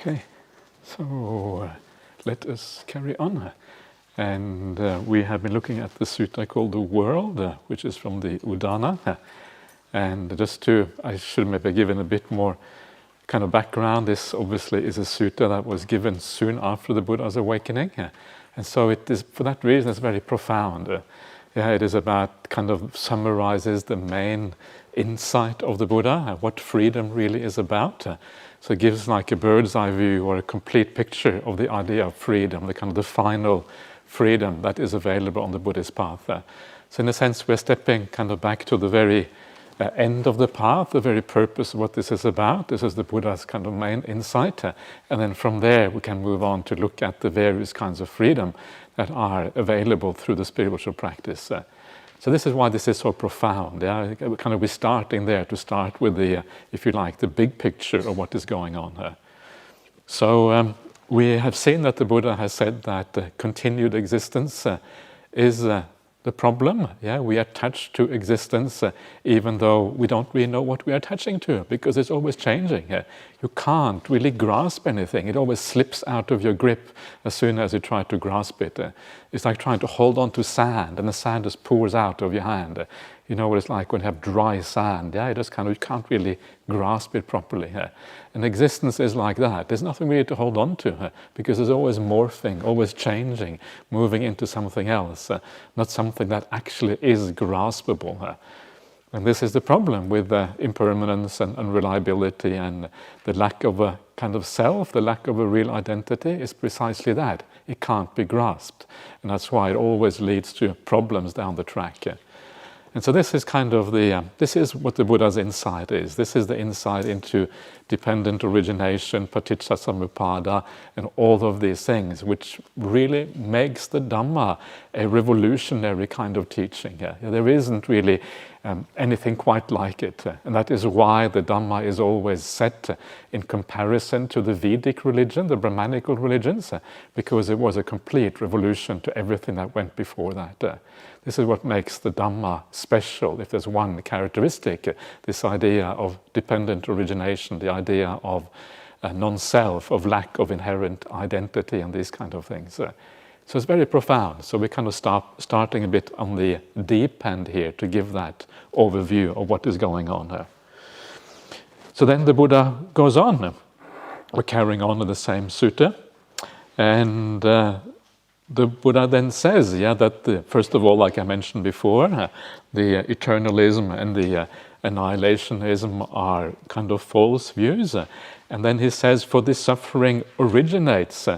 Okay, so let us carry on. And we have been looking at the sutta called The World, which is from the Udana. And I should maybe give a bit more kind of background. This obviously is a sutta that was given soon after the Buddha's awakening. And so it is, for that reason, it's very profound. It is about, kind of summarizes the main insight of the Buddha, what freedom really is about. So it gives like a bird's eye view or a complete picture of the idea of freedom, the kind of the final freedom that is available on the Buddhist path. So in a sense, we're stepping kind of back to the very end of the path, the very purpose of what this is about. This is the Buddha's kind of main insight. And then from there, we can move on to look at the various kinds of freedom that are available through the spiritual practice. So this is why this is so profound. We're starting there to start with the, if you like, the big picture of what is going on here. So we have seen that the Buddha has said that continued existence is the problem. We attach to existence even though we don't really know what we are attaching to, because it's always changing. You can't really grasp anything. It always slips out of your grip as soon as you try to grasp it. It's like trying to hold on to sand, and the sand just pours out of your hand. You know what it's like when you have dry sand. It just you can't really grasp it properly. And existence is like that. There's nothing really to hold on to, because it's always morphing, always changing, moving into something else, not something that actually is graspable. And this is the problem with impermanence and unreliability, and the lack of a kind of self, the lack of a real identity is precisely that. It can't be grasped. And that's why it always leads to problems down the track. And so this is kind of this is what the Buddha's insight is. This is the insight into dependent origination, paticca-samuppada, and all of these things, which really makes the Dhamma a revolutionary kind of teaching. There isn't really anything quite like it. And that is why the Dhamma is always set in comparison to the Vedic religion, the Brahmanical religions, because it was a complete revolution to everything that went before that. This is what makes the Dhamma special. If there's one characteristic, this idea of dependent origination, the idea of non-self, of lack of inherent identity, and these kind of things. So it's very profound. So we're kind of starting a bit on the deep end here to give that overview of what is going on here. So then the Buddha goes on. We're carrying on with the same sutta. And the Buddha then says, that first of all, like I mentioned before, the eternalism and the annihilationism are kind of false views. And then he says, for this suffering originates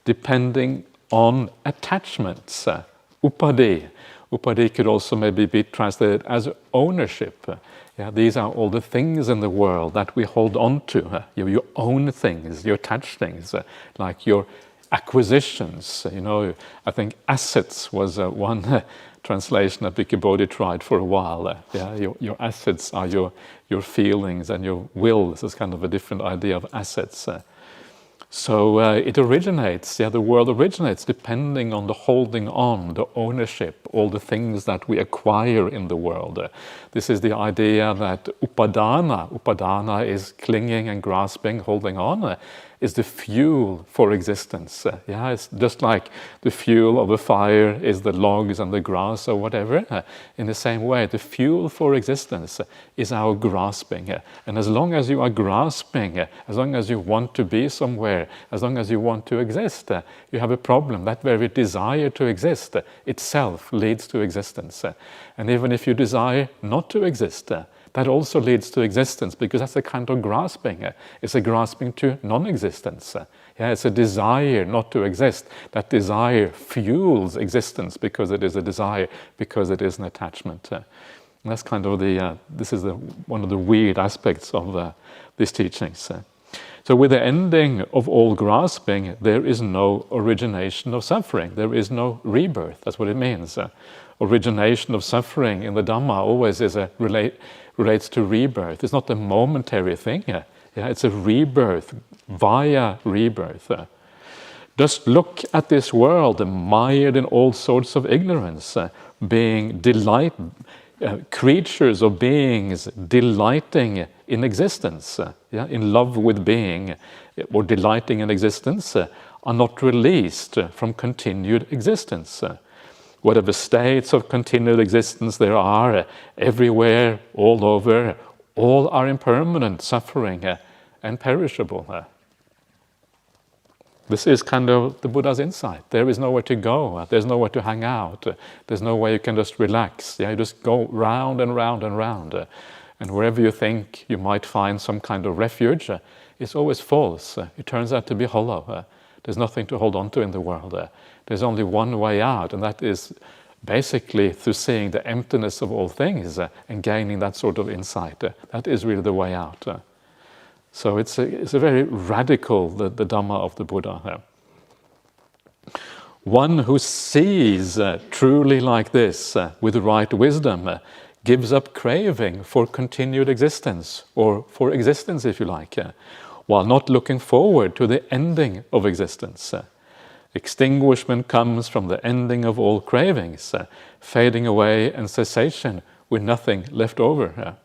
depending on attachments, upadi. Upadi could also maybe be translated as ownership. These are all the things in the world that we hold on to. You own things, you attach things, like your acquisitions. I think assets was one translation that Bhikkhu Bodhi tried for a while. Your assets are your feelings and your will. This is kind of a different idea of assets. So it originates, the world originates depending on the holding on, the ownership, all the things that we acquire in the world. This is the idea that upadana is clinging and grasping, holding on, is the fuel for existence. It's just like the fuel of a fire is the logs and the grass or whatever. In the same way, the fuel for existence is our grasping. And as long as you are grasping, as long as you want to be somewhere, as long as you want to exist, you have a problem. That very desire to exist itself leads to existence. And even if you desire not to exist, that also leads to existence, because that's a kind of grasping. It's a grasping to non-existence. It's a desire not to exist. That desire fuels existence because it is a desire, because it is an attachment. And that's kind of this is one of the weird aspects of these teachings. So with the ending of all grasping, there is no origination of suffering. There is no rebirth. That's what it means. Origination of suffering in the Dhamma always is relates to rebirth. It's not a momentary thing. It's a rebirth, via rebirth. Just look at this world, mired in all sorts of ignorance, being creatures or beings delighting in existence, in love with being or delighting in existence, are not released from continued existence. Whatever states of continued existence there are, everywhere, all over, all are impermanent, suffering, and perishable. This is kind of the Buddha's insight. There is nowhere to go. There's nowhere to hang out. There's no way you can just relax. You just go round and round and round. And wherever you think you might find some kind of refuge, it's always false. It turns out to be hollow. There's nothing to hold on to in the world. There's only one way out, and that is basically through seeing the emptiness of all things and gaining that sort of insight. That is really the way out. So it's a very radical, the Dhamma of the Buddha. One who sees truly like this, with the right wisdom, gives up craving for continued existence, or for existence if you like, while not looking forward to the ending of existence. Extinguishment comes from the ending of all cravings, fading away and cessation with nothing left over.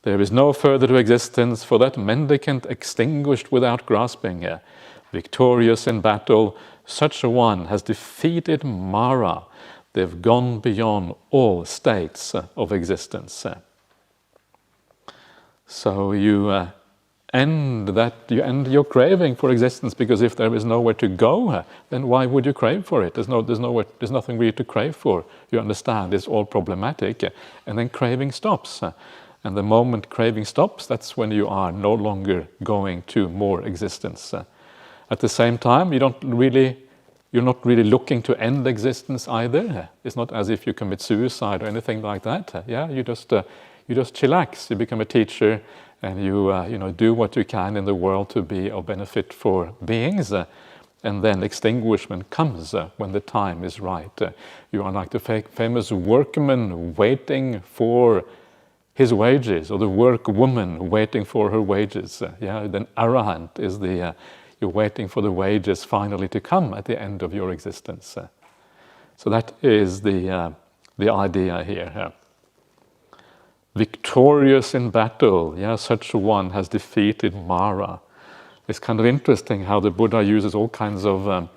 There is no further to existence for that mendicant extinguished without grasping. Victorious in battle, such a one has defeated Mara. They've gone beyond all states of existence. So you end your craving for existence, because if there is nowhere to go, then why would you crave for it? There's nothing really to crave for. You understand it's all problematic, and then craving stops. And the moment craving stops, that's when you are no longer going to more existence. At the same time, you're not really looking to end existence either. It's not as if you commit suicide or anything like that. You just chillax. You become a teacher, and you do what you can in the world to be of benefit for beings. And then extinguishment comes when the time is right. You are like the famous workman waiting for his wages, or the workwoman waiting for her wages. Then arahant is you're waiting for the wages finally to come at the end of your existence. So that is the idea here. Victorious in battle, such a one has defeated Mara. It's kind of interesting how the Buddha uses all kinds of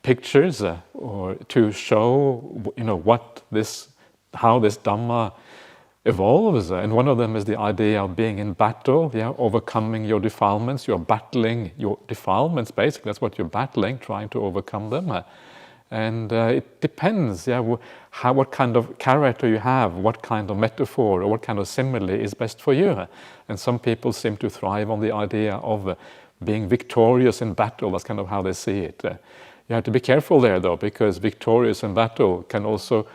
pictures or to show how this Dhamma evolves, and one of them is the idea of being in battle, overcoming your defilements. You're battling your defilements, basically. That's what you're battling, trying to overcome them. And it depends, what kind of character you have, what kind of metaphor or what kind of simile is best for you. And some people seem to thrive on the idea of being victorious in battle. That's kind of how they see it. You have to be careful there, though, because victorious in battle can also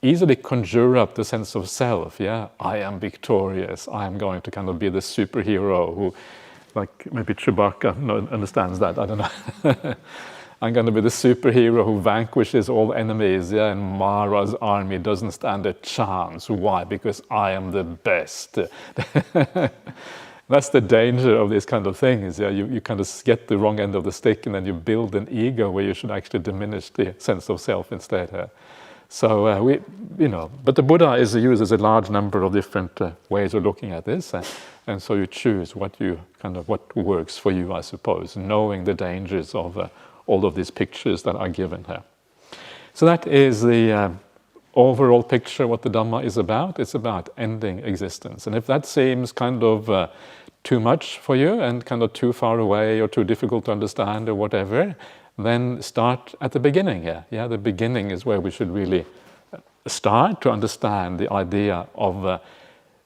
easily conjure up the sense of self. I am victorious. I am going to kind of be the superhero who, like maybe Chewbacca understands that. I don't know. I'm going to be the superhero who vanquishes all enemies. And Mara's army doesn't stand a chance. Why? Because I am the best. That's the danger of these kind of things. You kind of get the wrong end of the stick, and then you build an ego where you should actually diminish the sense of self instead. So but the Buddha uses a large number of different ways of looking at this, and so you choose what works for you, I suppose, knowing the dangers of all of these pictures that are given here. So that is the overall picture what the Dhamma is about. It's about ending existence, and if that seems kind of too much for you and kind of too far away or too difficult to understand or whatever, then start at the beginning here. The beginning is where we should really start to understand the idea of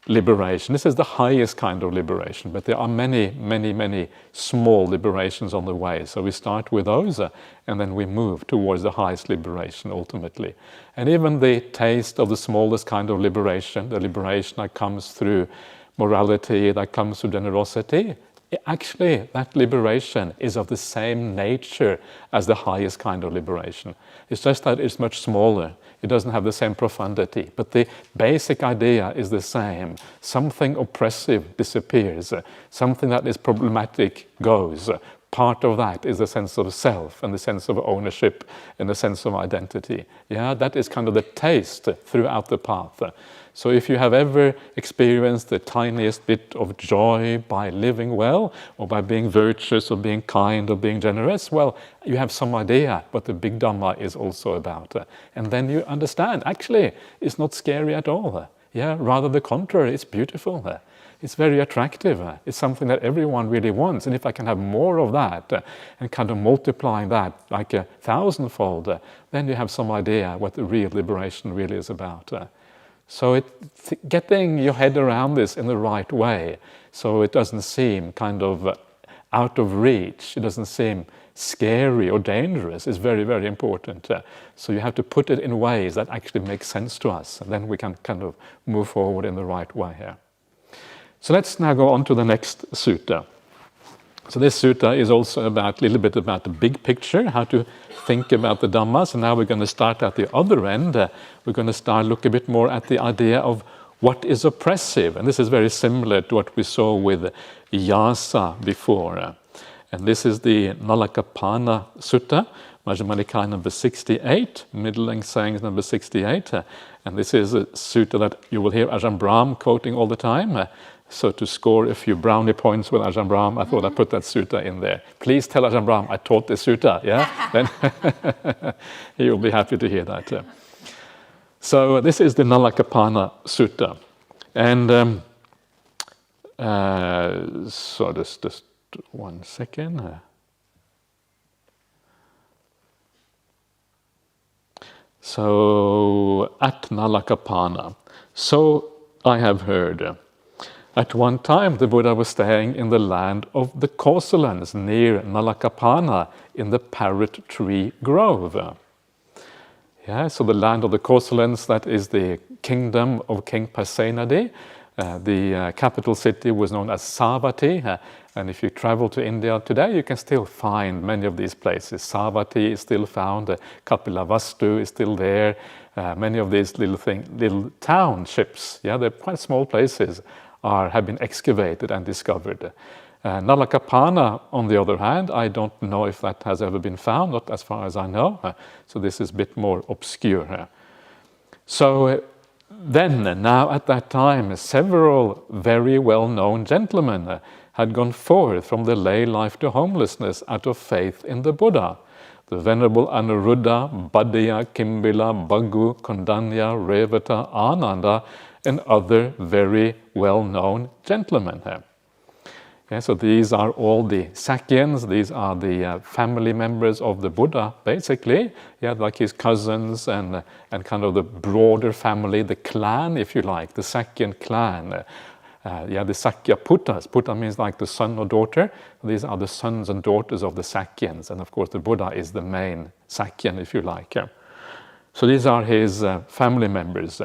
liberation. This is the highest kind of liberation, but there are many, many, many small liberations on the way. So we start with those, and then we move towards the highest liberation ultimately. And even the taste of the smallest kind of liberation, the liberation that comes through morality, that comes through generosity, actually, that liberation is of the same nature as the highest kind of liberation. It's just that it's much smaller. It doesn't have the same profundity, but the basic idea is the same. Something oppressive disappears. Something that is problematic goes. part of that is the sense of self and the sense of ownership and the sense of identity. Yeah, that is kind of the taste throughout the path. So if you have ever experienced the tiniest bit of joy by living well, or by being virtuous, or being kind, or being generous, well, you have some idea what the big Dhamma is also about. And then you understand, actually, it's not scary at all. Yeah, rather the contrary, it's beautiful. It's very attractive. It's something that everyone really wants. And if I can have more of that and kind of multiplying that like 1,000-fold, then you have some idea what the real liberation really is about. So getting your head around this in the right way, so it doesn't seem kind of out of reach, it doesn't seem scary or dangerous, is very, very important. So you have to put it in ways that actually make sense to us, and then we can kind of move forward in the right way here. So let's now go on to the next sutta. So this sutta is also about a little bit about the big picture, how to think about the Dhamma. So now we're going to start at the other end. We're going to look a bit more at the idea of what is oppressive. And this is very similar to what we saw with Yasa before. And this is the Nalakapana Sutta, Majjhima Nikaya number 68, Middle Length Sayings number 68. And this is a sutta that you will hear Ajahn Brahm quoting all the time. So to score a few brownie points with Ajahn Brahm, I thought I'd put that sutta in there. Please tell Ajahn Brahm I taught this sutta, yeah? Then he will be happy to hear that. So this is the Nalakapana Sutta. And so just 1 second. So at Nalakapana, so I have heard. At one time, the Buddha was staying in the land of the Kosalans, near Nalakapana, in the parrot tree grove. Yeah, so the land of the Kosalans, that is the kingdom of King Pasenadi. The capital city was known as Savatthi. And if you travel to India today, you can still find many of these places. Savatthi is still found, Kapilavastu is still there. Many of these little townships, yeah, they're quite small places, have been excavated and discovered. Nalakapana, on the other hand, I don't know if that has ever been found, not as far as I know. So this is a bit more obscure. So then, now at that time, several very well-known gentlemen had gone forth from the lay life to homelessness out of faith in the Buddha. The Venerable Anuruddha, Bhaddiya, Kimbila, Bhaggu, Kondanya, Revata, Ananda, and other very well-known gentlemen here. Yeah, so these are all the Sakyans, these are the family members of the Buddha, basically. Yeah, like his cousins and kind of the broader family, the clan, if you like, the Sakyan clan. The Sakya Puttas. Putta means like the son or daughter. These are the sons and daughters of the Sakyans. And of course, the Buddha is the main Sakyan, if you like. So these are his family members.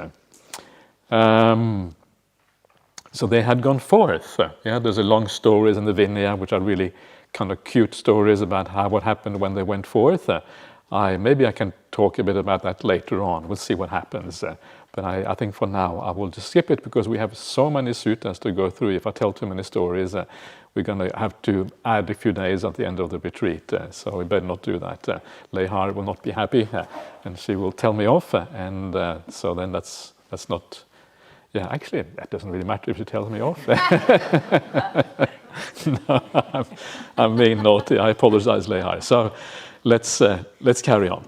So they had gone forth. There's a long stories in the Vinaya, which are really kind of cute stories about what happened when they went forth. Maybe I can talk a bit about that later on. We'll see what happens. But I think for now I will just skip it because we have so many suttas to go through. If I tell too many stories, we're going to have to add a few days at the end of the retreat. So we better not do that. Lehar will not be happy and she will tell me off. And so then that's not... Yeah, actually, that doesn't really matter if she tells me off. No, I'm being naughty. I apologize, Lehar. So let's carry on.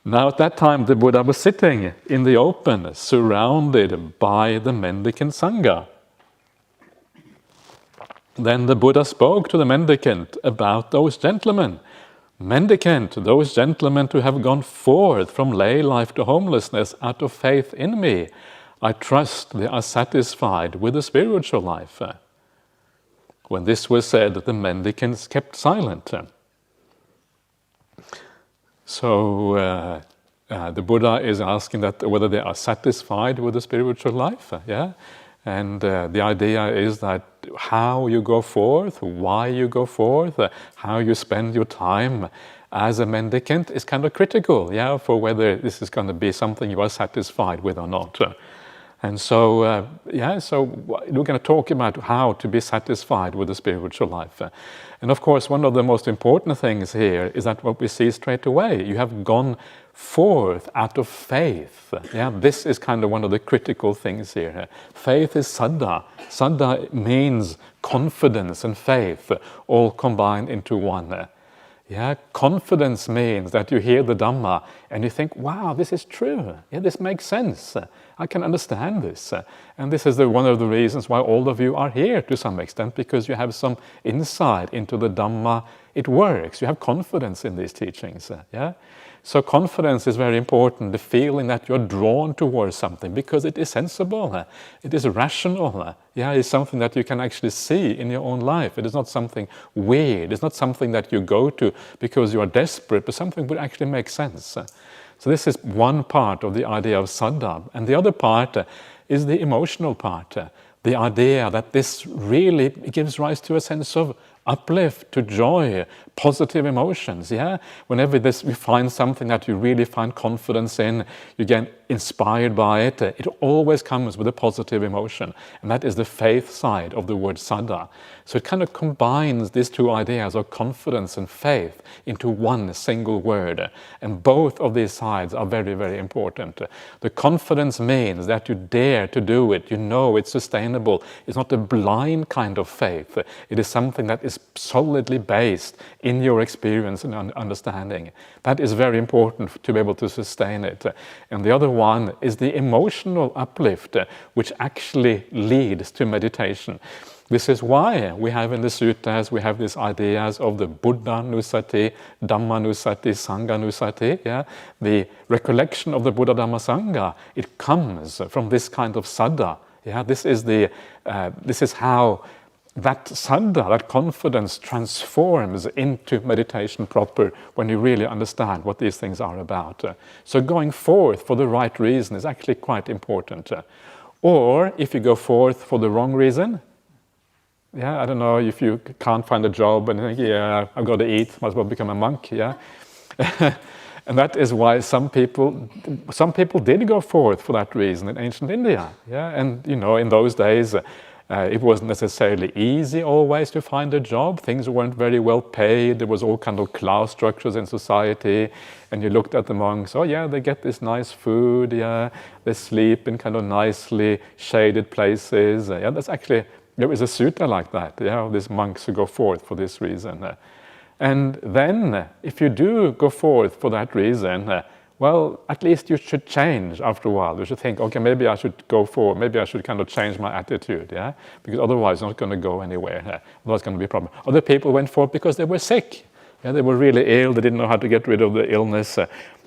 Now, at that time, the Buddha was sitting in the open, surrounded by the mendicant Sangha. Then the Buddha spoke to the mendicant about those gentlemen. Mendicant, those gentlemen who have gone forth from lay life to homelessness out of faith in me. I trust they are satisfied with the spiritual life. When this was said, the mendicants kept silent. So the Buddha is asking that whether they are satisfied with the spiritual life. And the idea is that how you go forth, why you go forth, how you spend your time as a mendicant is kind of critical, for whether this is going to be something you are satisfied with or not. And so, so we're going to talk about how to be satisfied with the spiritual life. And of course, one of the most important things here is that what we see straight away, you have gone forth out of faith. Yeah, this is kind of one of the critical things here. Faith is saddha. Saddha means confidence and faith, all combined into one. Yeah, confidence means that you hear the Dhamma and you think, wow, this is true. Yeah, this makes sense. I can understand this. And this is one of the reasons why all of you are here to some extent, because you have some insight into the Dhamma. It works. You have confidence in these teachings. Yeah. So confidence is very important, the feeling that you're drawn towards something because it is sensible, it is rational, it's something that you can actually see in your own life. It is not something weird, it's not something that you go to because you are desperate, but something would actually make sense. So this is one part of the idea of saddha. And the other part is the emotional part, the idea that this really gives rise to a sense of uplift, to joy, positive emotions. Whenever you find something that you really find confidence in, you get inspired by it, it always comes with a positive emotion. And that is the faith side of the word saddha. So it kind of combines these two ideas of confidence and faith into one single word. And both of these sides are very, very important. The confidence means that you dare to do it. You know it's sustainable. It's not a blind kind of faith. It is something that is solidly based in your experience and understanding. That is very important to be able to sustain it. And the other one is the emotional uplift, which actually leads to meditation. This is why we have in the suttas, we have these ideas of the Buddha Nusati, Dhamma Nusati, Sangha Nusati. The recollection of the Buddha Dhamma Sangha, it comes from this kind of saddha. This is how that saddha, that confidence, transforms into meditation proper when you really understand what these things are about. So going forth for the right reason is actually quite important. Or if you go forth for the wrong reason, I don't know, if you can't find a job and you think, I've got to eat, might as well become a monk, And that is why some people did go forth for that reason in ancient India, And in those days, it wasn't necessarily easy always to find a job. Things weren't very well paid. There was all kind of class structures in society. And you looked at the monks, they get this nice food, they sleep in kind of nicely shaded places. That's actually, there is a sutta like that, these monks who go forth for this reason. And then, if you do go forth for that reason, well, at least you should change after a while. You should think, okay, maybe I should go forward. Maybe I should kind of change my attitude, because otherwise it's not going to go anywhere. Otherwise it's going to be a problem. Other people went forward because they were sick. They were really ill. They didn't know how to get rid of the illness.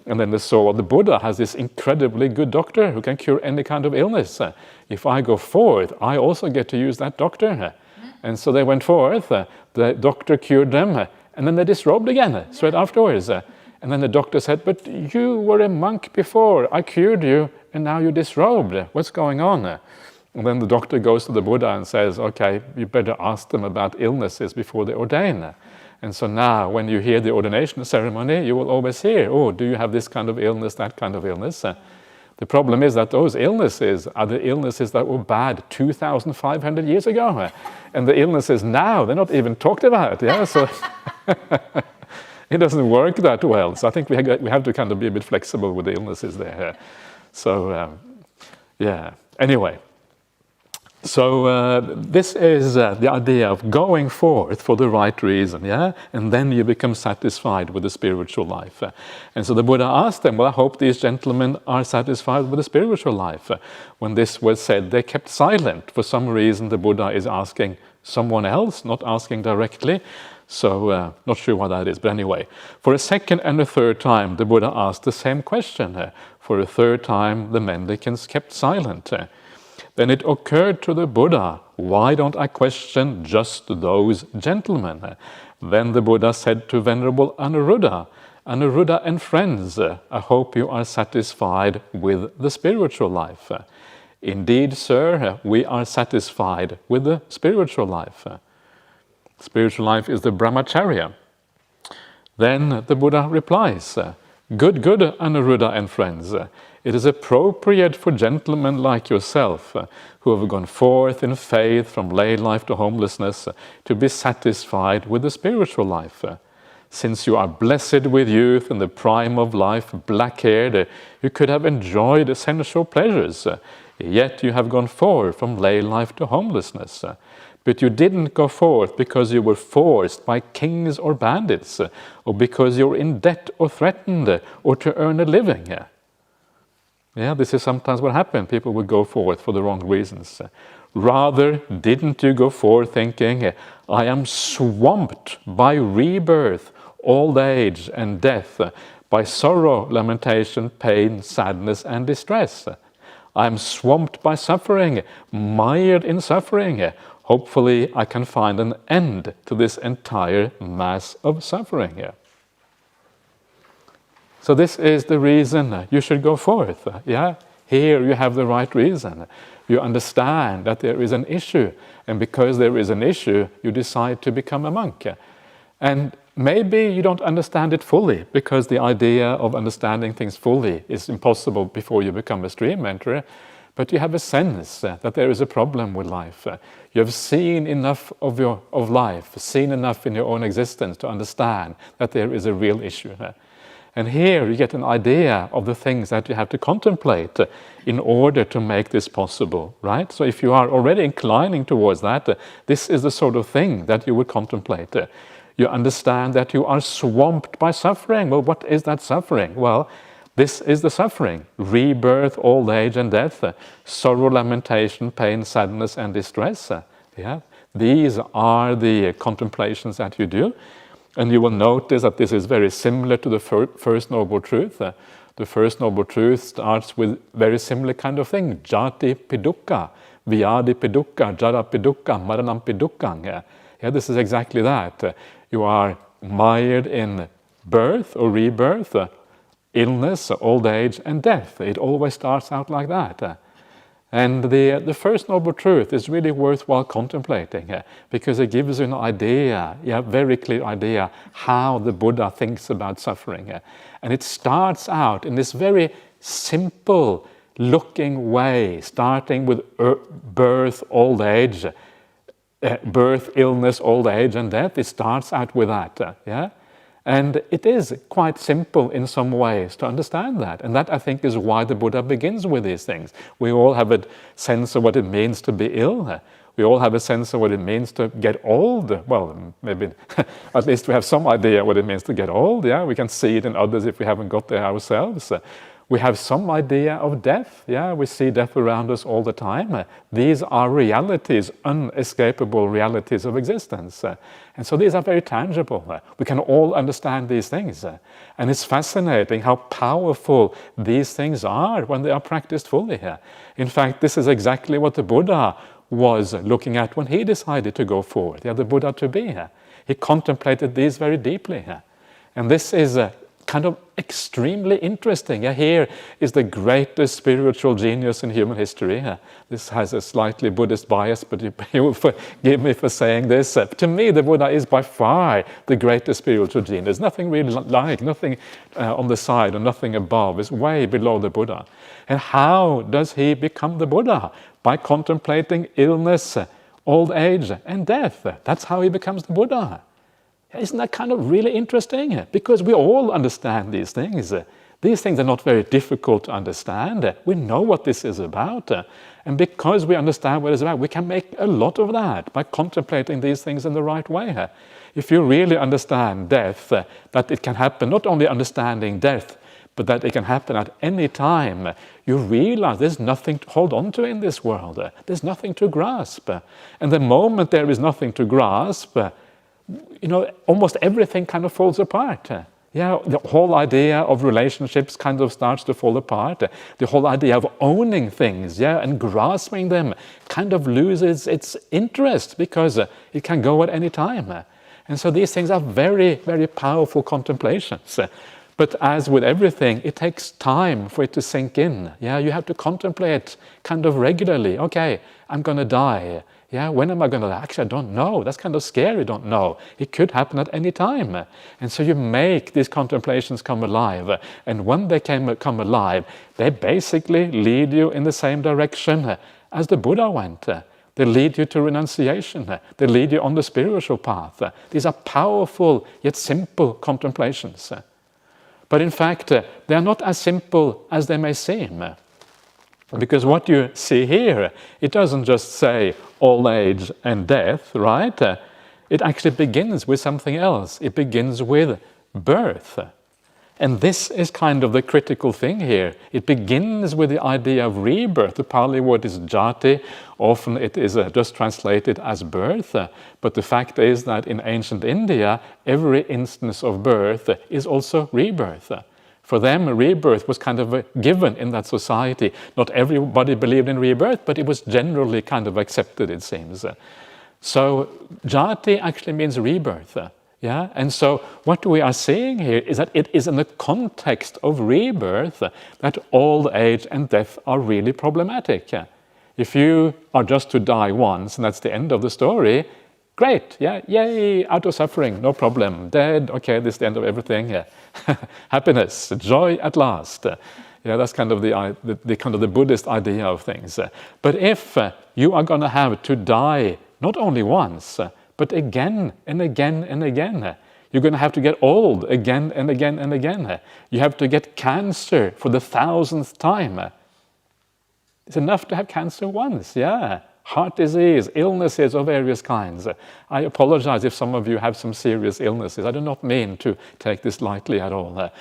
And then they saw the Buddha has this incredibly good doctor who can cure any kind of illness. If I go forth, I also get to use that doctor. And so they went forth. The doctor cured them. And then they disrobed again, straight afterwards. And then the doctor said, but you were a monk before, I cured you, and now you're disrobed. What's going on? And then the doctor goes to the Buddha and says, okay, you better ask them about illnesses before they ordain. And so now, when you hear the ordination ceremony, you will always hear, do you have this kind of illness, that kind of illness? The problem is that those illnesses are the illnesses that were bad 2,500 years ago. And the illnesses now, they're not even talked about. So it doesn't work that well. So I think we have to kind of be a bit flexible with the illnesses there. So, anyway. So this is the idea of going forth for the right reason, and then you become satisfied with the spiritual life. And so the Buddha asked them, well, I hope these gentlemen are satisfied with the spiritual life. When this was said, they kept silent. For some reason, the Buddha is asking someone else, not asking directly. So not sure why that is, but anyway. For a second and a third time, the Buddha asked the same question. For a third time, the mendicants kept silent. Then it occurred to the Buddha, why don't I question just those gentlemen? Then the Buddha said to Venerable Anuruddha, Anuruddha and friends, I hope you are satisfied with the spiritual life. Indeed, sir, we are satisfied with the spiritual life. Spiritual life is the brahmacharya. Then the Buddha replies, good, Anuruddha and friends. It is appropriate for gentlemen like yourself, who have gone forth in faith from lay life to homelessness, to be satisfied with the spiritual life. Since you are blessed with youth in the prime of life, black-haired, you could have enjoyed essential pleasures, yet you have gone forth from lay life to homelessness. But you didn't go forth because you were forced by kings or bandits, or because you're in debt or threatened, or to earn a living. Yeah, this is sometimes what happens. People will go forth for the wrong reasons. Rather, didn't you go forth thinking, I am swamped by rebirth, old age and death, by sorrow, lamentation, pain, sadness and distress. I am swamped by suffering, mired in suffering. Hopefully I can find an end to this entire mass of suffering. So this is the reason you should go forth. Yeah, here you have the right reason. You understand that there is an issue, and because there is an issue, you decide to become a monk. And maybe you don't understand it fully, because the idea of understanding things fully is impossible before you become a stream mentor, but you have a sense that there is a problem with life. You have seen enough of life, seen enough in your own existence to understand that there is a real issue. And here you get an idea of the things that you have to contemplate in order to make this possible, right? So if you are already inclining towards that, this is the sort of thing that you would contemplate. You understand that you are swamped by suffering. Well, what is that suffering? Well, this is the suffering: rebirth, old age and death, sorrow, lamentation, pain, sadness and distress. Yeah, these are the contemplations that you do. And you will notice that this is very similar to the first noble truth. The first noble truth starts with very similar kind of thing: jati pidukkha, vyadi pidukkha, jara pidukkha, maranam pidukkha. Yeah, this is exactly that. You are mired in birth or rebirth, illness, old age, and death. It always starts out like that. And the first noble truth is really worthwhile contemplating, because it gives you an idea, very clear idea, how the Buddha thinks about suffering. And it starts out in this very simple looking way, starting with birth, old age, birth, illness, old age, and death. It starts out with that, And it is quite simple in some ways to understand that. And that, I think, is why the Buddha begins with these things. We all have a sense of what it means to be ill. We all have a sense of what it means to get old. Well, maybe at least we have some idea what it means to get old. Yeah, we can see it in others if we haven't got there ourselves. We have some idea of death. Yeah, we see death around us all the time. These are realities, unescapable realities of existence. And so these are very tangible. We can all understand these things. And it's fascinating how powerful these things are when they are practiced fully. In fact, this is exactly what the Buddha was looking at when he decided to go forward. The Buddha to be. He contemplated these very deeply. And this is kind of extremely interesting. Here is the greatest spiritual genius in human history. This has a slightly Buddhist bias, but you will forgive me for saying this. To me, the Buddha is by far the greatest spiritual genius. Nothing really like, nothing on the side or nothing above. It's way below the Buddha. And how does he become the Buddha? By contemplating illness, old age, and death. That's how he becomes the Buddha. Isn't that kind of really interesting? Because we all understand these things. These things are not very difficult to understand. We know what this is about. And because we understand what it's about, we can make a lot of that by contemplating these things in the right way. If you really understand death, that it can happen, not only understanding death, but that it can happen at any time, you realize there's nothing to hold on to in this world. There's nothing to grasp. And the moment there is nothing to grasp, almost everything kind of falls apart. The whole idea of relationships kind of starts to fall apart. The whole idea of owning things, and grasping them kind of loses its interest because it can go at any time. And so these things are very, very powerful contemplations. But as with everything, it takes time for it to sink in. You have to contemplate kind of regularly. Okay, I'm going to die. Yeah, when am I going to die? Actually, I don't know. That's kind of scary, don't know. It could happen at any time. And so you make these contemplations come alive. And when they come alive, they basically lead you in the same direction as the Buddha went. They lead you to renunciation. They lead you on the spiritual path. These are powerful yet simple contemplations. But in fact, they are not as simple as they may seem. Because what you see here, it doesn't just say old age and death, right? It actually begins with something else. It begins with birth. And this is kind of the critical thing here. It begins with the idea of rebirth. The Pali word is jati. Often it is just translated as birth. But the fact is that in ancient India, every instance of birth is also rebirth. For them, rebirth was kind of a given in that society. Not everybody believed in rebirth, but it was generally kind of accepted, it seems. So jati actually means rebirth. Yeah? And so what we are seeing here is that it is in the context of rebirth that old age and death are really problematic. If you are just to die once and that's the end of the story, great, yeah, yay, out of suffering, no problem, dead, okay, this is the end of everything. Yeah. Happiness, joy at last. Yeah, that's kind of the Buddhist idea of things. But if you are going to have to die not only once, but again and again and again. You're going to have to get old again and again and again. You have to get cancer for the 1,000th time. It's enough to have cancer once, yeah. Heart disease, illnesses of various kinds. I apologize if some of you have some serious illnesses. I do not mean to take this lightly at all.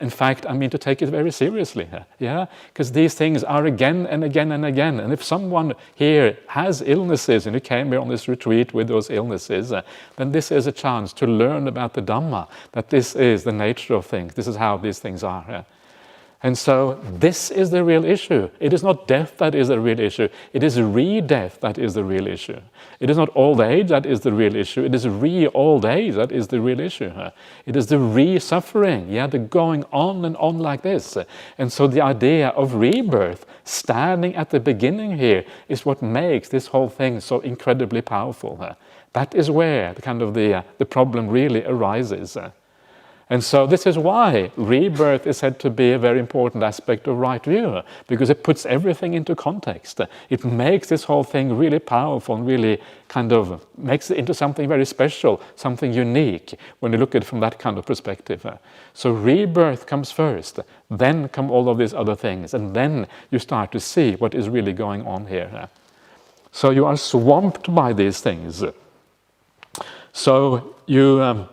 In fact, I mean to take it very seriously. Yeah, because these things are again and again and again. And if someone here has illnesses and you came here on this retreat with those illnesses, then this is a chance to learn about the Dhamma, that this is the nature of things. This is how these things are. And so this is the real issue. It is not death that is the real issue. It is re-death that is the real issue. It is not old age that is the real issue. It is re-old age that is the real issue. It is the re-suffering, yeah, the going on and on like this. And so the idea of rebirth, standing at the beginning here, is what makes this whole thing so incredibly powerful. That is where the problem really arises. And so this is why rebirth is said to be a very important aspect of right view, because it puts everything into context. It makes this whole thing really powerful and really kind of makes it into something very special, something unique, when you look at it from that kind of perspective. So rebirth comes first, then come all of these other things, and then you start to see what is really going on here. So you are swamped by these things. So you...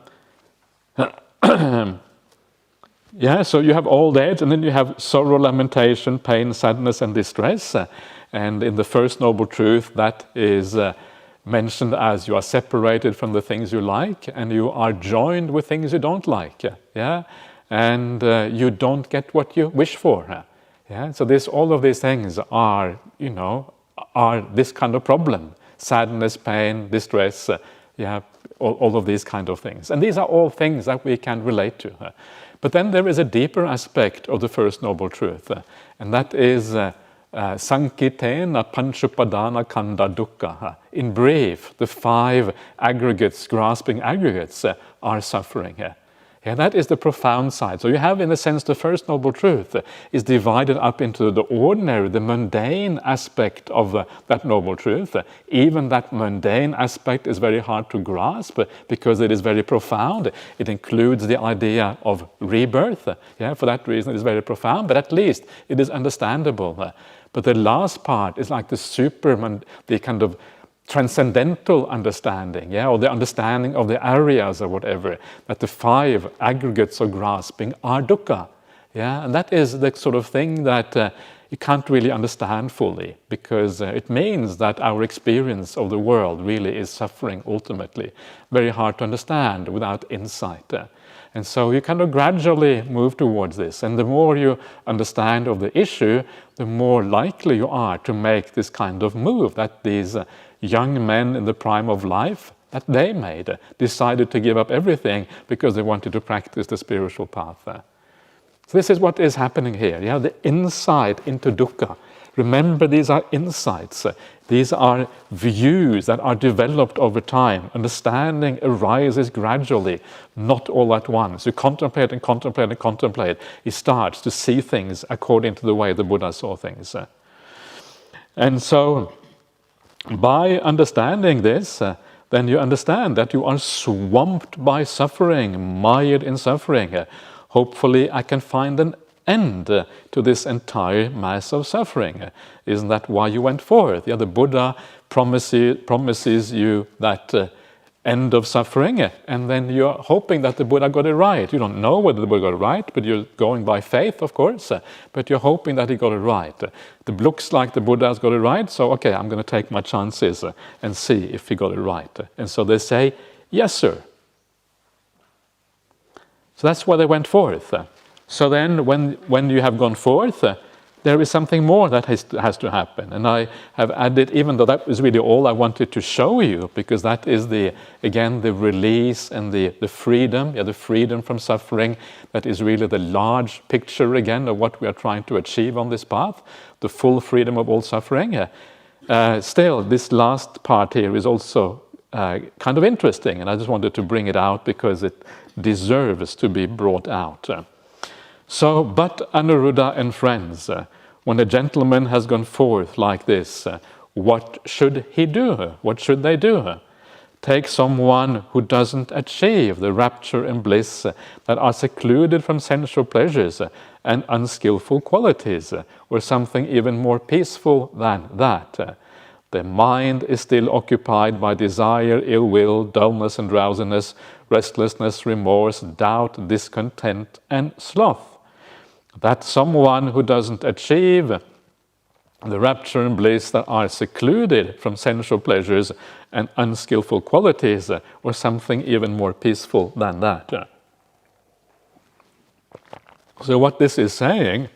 so you have old age, and then you have sorrow, lamentation, pain, sadness, and distress. And in the First Noble Truth, that is mentioned as you are separated from the things you like, and you are joined with things you don't like. Yeah, and you don't get what you wish for. Yeah, so all of these things are this kind of problem: sadness, pain, distress. All of these kind of things. And these are all things that we can relate to. But then there is a deeper aspect of the First Noble Truth, and that is Sankitena Panchupadana Kanda Dukkha. In brief, the 5 aggregates, grasping aggregates, are suffering. Yeah, that is the profound side. So you have, in a sense, the First Noble Truth is divided up into the ordinary, the mundane aspect of that Noble Truth. Even that mundane aspect is very hard to grasp because it is very profound. It includes the idea of rebirth. Yeah, for that reason it is very profound, but at least it is understandable. But the last part is like the kind of transcendental understanding, or the understanding of the areas or whatever, that the 5 aggregates of grasping are dukkha. And that is the sort of thing that you can't really understand fully, because it means that our experience of the world really is suffering ultimately. Very hard to understand without insight. And so you kind of gradually move towards this, and the more you understand of the issue, the more likely you are to make this kind of move that these young men in the prime of life, that they made, decided to give up everything because they wanted to practice the spiritual path. So this is what is happening here. The insight into dukkha, Remember, these are insights. These are views that are developed over time. Understanding arises gradually, not all at once. You contemplate and contemplate and contemplate. He starts to see things according to the way the Buddha saw things. And so, by understanding this, then you understand that you are swamped by suffering, mired in suffering. Hopefully I can find an end to this entire mass of suffering. Isn't that why you went forth? Yeah, the Buddha promises you that end of suffering, and then you're hoping that the Buddha got it right. You don't know whether the Buddha got it right, but you're going by faith, of course, but you're hoping that he got it right. It looks like the Buddha has got it right, so okay, I'm going to take my chances and see if he got it right. And so they say, yes, sir. So that's why they went forth. So then when you have gone forth, there is something more that has to happen. And I have added, even though that was really all I wanted to show you, because that is again the release and the freedom, the freedom from suffering. That is really the large picture again of what we are trying to achieve on this path, the full freedom of all suffering. Still, this last part here is also kind of interesting, and I just wanted to bring it out because it deserves to be brought out. So, but Anuruddha and friends, when a gentleman has gone forth like this, what should he do? What should they do? Take someone who doesn't achieve the rapture and bliss that are secluded from sensual pleasures and unskillful qualities, or something even more peaceful than that. The mind is still occupied by desire, ill will, dullness and drowsiness, restlessness, remorse, doubt, discontent, and sloth. That someone who doesn't achieve the rapture and bliss that are secluded from sensual pleasures and unskillful qualities, or something even more peaceful than that. So what this is saying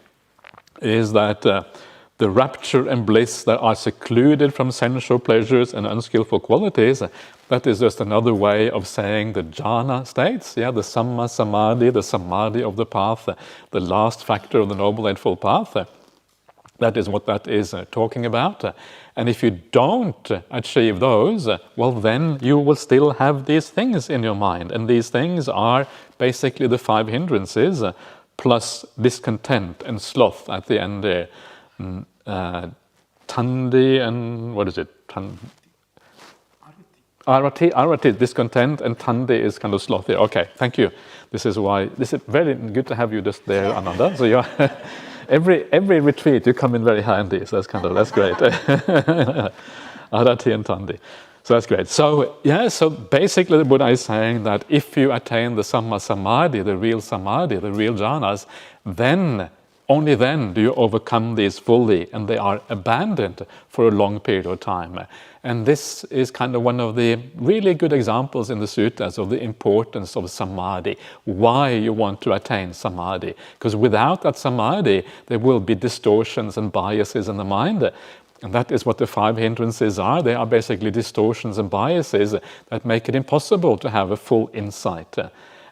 is that the rapture and bliss that are secluded from sensual pleasures and unskillful qualities, that is just another way of saying the jhana states, the samma samadhi, the samadhi of the path, the last factor of the Noble Eightfold Path. That is what that is talking about. And if you don't achieve those, well then you will still have these things in your mind. And these things are basically the 5 hindrances, plus discontent and sloth at the end there. Tandi and what is it? Arati, discontent, and Tandi is kind of sloth here. Okay, thank you. This is very good to have you just there, Ananda. So you're every retreat you come in very handy. So that's great. Arati and Tandi. So that's great. So basically the Buddha is saying that if you attain the samma samadhi, the real jhanas, then only then do you overcome these fully, and they are abandoned for a long period of time. And this is kind of one of the really good examples in the suttas of the importance of samadhi, why you want to attain samadhi. Because without that samadhi, there will be distortions and biases in the mind. And that is what the 5 hindrances are. They are basically distortions and biases that make it impossible to have a full insight.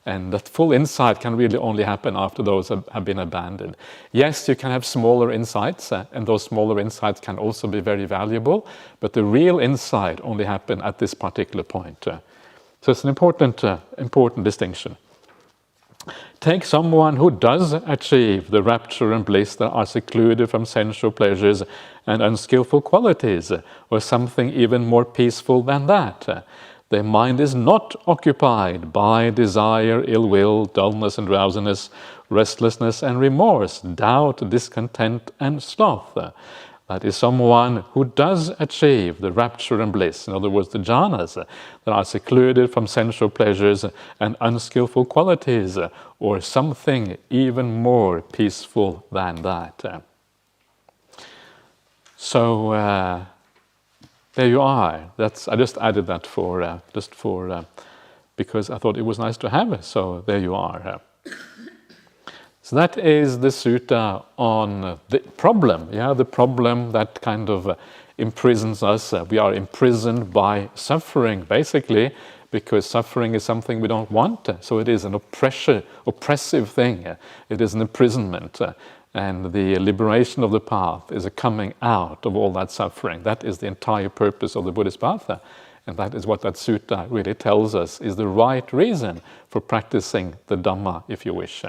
And that full insight can really only happen after those have been abandoned. Yes, you can have smaller insights, and those smaller insights can also be very valuable, but the real insight only happens at this particular point. So it's an important distinction. Take someone who does achieve the rapture and bliss that are secluded from sensual pleasures and unskillful qualities, or something even more peaceful than that. Their mind is not occupied by desire, ill will, dullness and drowsiness, restlessness and remorse, doubt, discontent and sloth. That is someone who does achieve the rapture and bliss, in other words, the jhanas, that are secluded from sensual pleasures and unskillful qualities, or something even more peaceful than that. So, there you are. I just added that because I thought it was nice to have. So there you are. So that is the sutta on the problem. The problem that kind of imprisons us. We are imprisoned by suffering, basically, because suffering is something we don't want. So it is an oppressive thing. It is an imprisonment. And the liberation of the path is a coming out of all that suffering. That is the entire purpose of the Buddhist path. And that is what that sutta really tells us is the right reason for practicing the Dhamma, if you wish.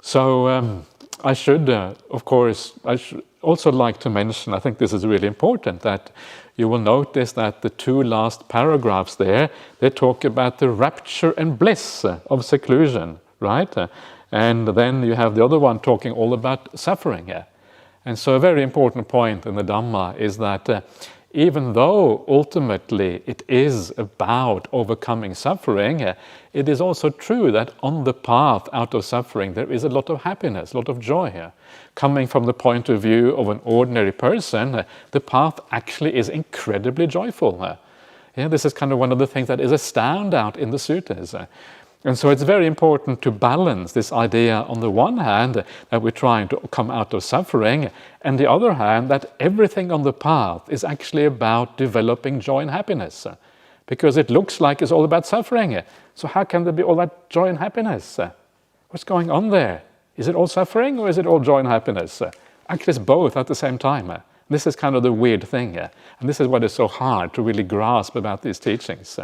So I should, of course, I should also like to mention, I think this is really important, that you will notice that the two last paragraphs there, they talk about the rapture and bliss of seclusion, right? And then you have the other one talking all about suffering. And so a very important point in the Dhamma is that even though ultimately it is about overcoming suffering, it is also true that on the path out of suffering there is a lot of happiness, a lot of joy. Coming from the point of view of an ordinary person, the path actually is incredibly joyful. This is kind of one of the things that is a standout in the suttas. And so it's very important to balance this idea on the one hand that we're trying to come out of suffering, and the other hand that everything on the path is actually about developing joy and happiness. Because it looks like it's all about suffering. So how can there be all that joy and happiness? What's going on there? Is it all suffering or is it all joy and happiness? Actually it's both at the same time. This is kind of the weird thing. And this is what is so hard to really grasp about these teachings.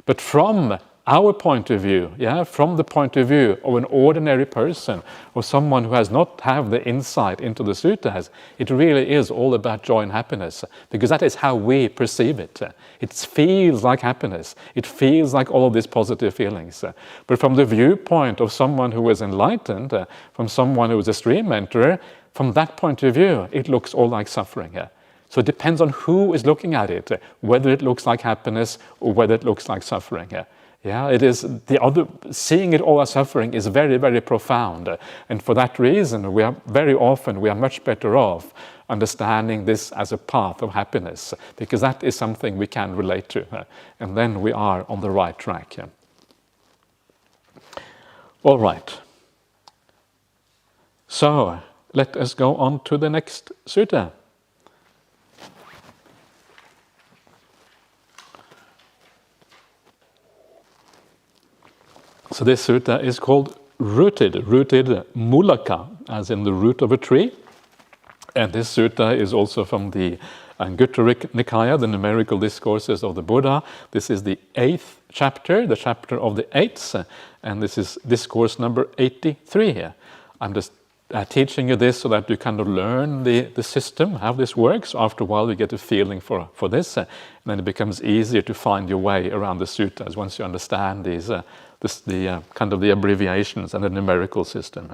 But from our point of view, from the point of view of an ordinary person or someone who has not have the insight into the suttas, it really is all about joy and happiness, because that is how we perceive it. It feels like happiness. It feels like all of these positive feelings. But from the viewpoint of someone who is enlightened, from someone who is a stream enterer, from that point of view, it looks all like suffering. So it depends on who is looking at it, whether it looks like happiness or whether it looks like suffering. It is the other, seeing it all as suffering is very, very profound. And for that reason, we are much better off understanding this as a path of happiness, because that is something we can relate to. And then we are on the right track. All right. So let us go on to the next sutta. So this sutta is called rooted mulaka, as in the root of a tree. And this sutta is also from the Anguttara Nikaya, the numerical discourses of the Buddha. This is the 8th chapter, the chapter of the 8th, and this is discourse number 83 here. I'm just teaching you this so that you kind of learn the system, how this works. After a while you get a feeling for this, and then it becomes easier to find your way around the suttas once you understand these kind of the abbreviations and the numerical system.